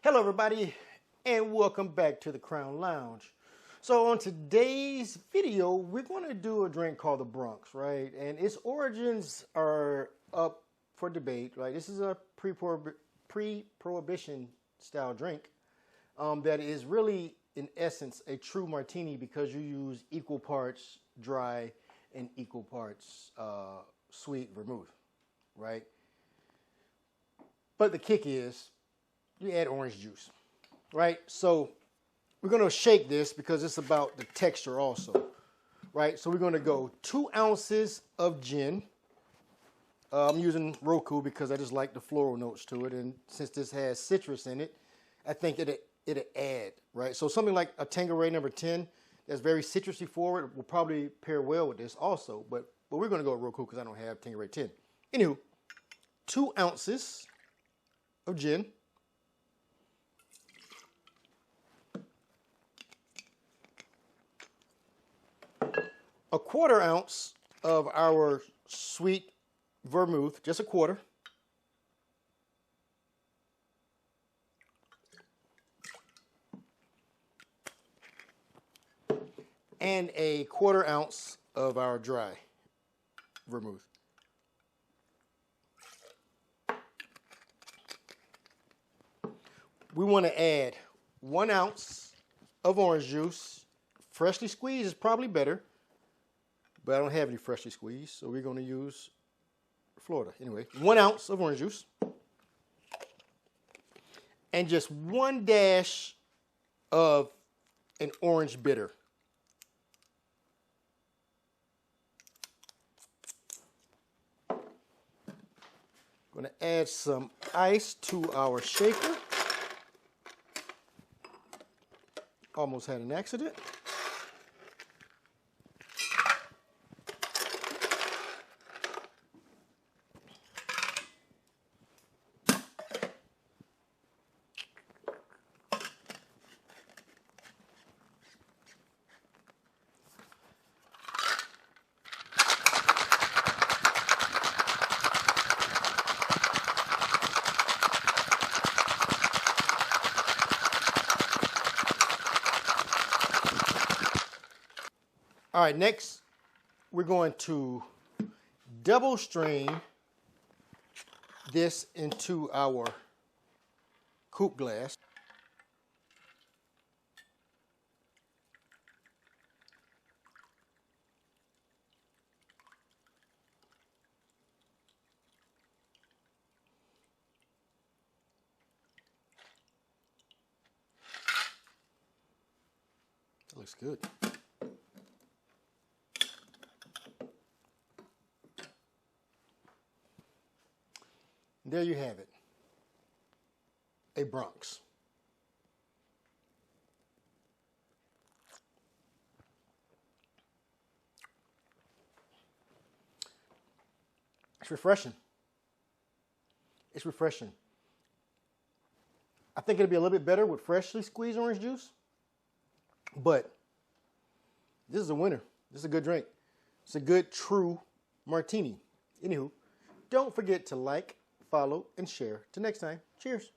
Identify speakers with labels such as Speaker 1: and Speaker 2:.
Speaker 1: Hello everybody and welcome back to the Crown Lounge. So on today's video, we're going to do a drink called the Bronx, right? And its origins are up for debate, right? This is a pre-prohibition style drink that is really, in essence, a true martini because you use equal parts dry and equal parts sweet vermouth, right? But the kick is you add orange juice, right? So we're going to shake this because it's about the texture also, right? So we're going to go 2 ounces of gin. I'm using Coupe because I just like the floral notes to it. And since this has citrus in it, I think it'll add, right? So something like a Tanqueray number 10 that's very citrusy forward will probably pair well with this also. But we're going to go with Coupe because I don't have Tanqueray 10. Anywho, 2 ounces of gin. A 1/4 ounce of our sweet vermouth, just a 1/4. And a 1/4 ounce of our dry vermouth. We want to add 1 ounce of orange juice. Freshly squeezed is probably better, but I don't have any freshly squeezed, so we're going to use Florida. Anyway, 1 ounce of orange juice. And just 1 dash of an orange bitter. Going to add some ice to our shaker. Almost had an accident. All right, next we're going to double strain this into our coupe glass. That looks good. There you have it, a Bronx. It's refreshing. It's refreshing. I think it'll be a little bit better with freshly squeezed orange juice, but this is a winner. This is a good drink. It's a good, true martini. Anywho, don't forget to like, follow, and share. Till next time, cheers.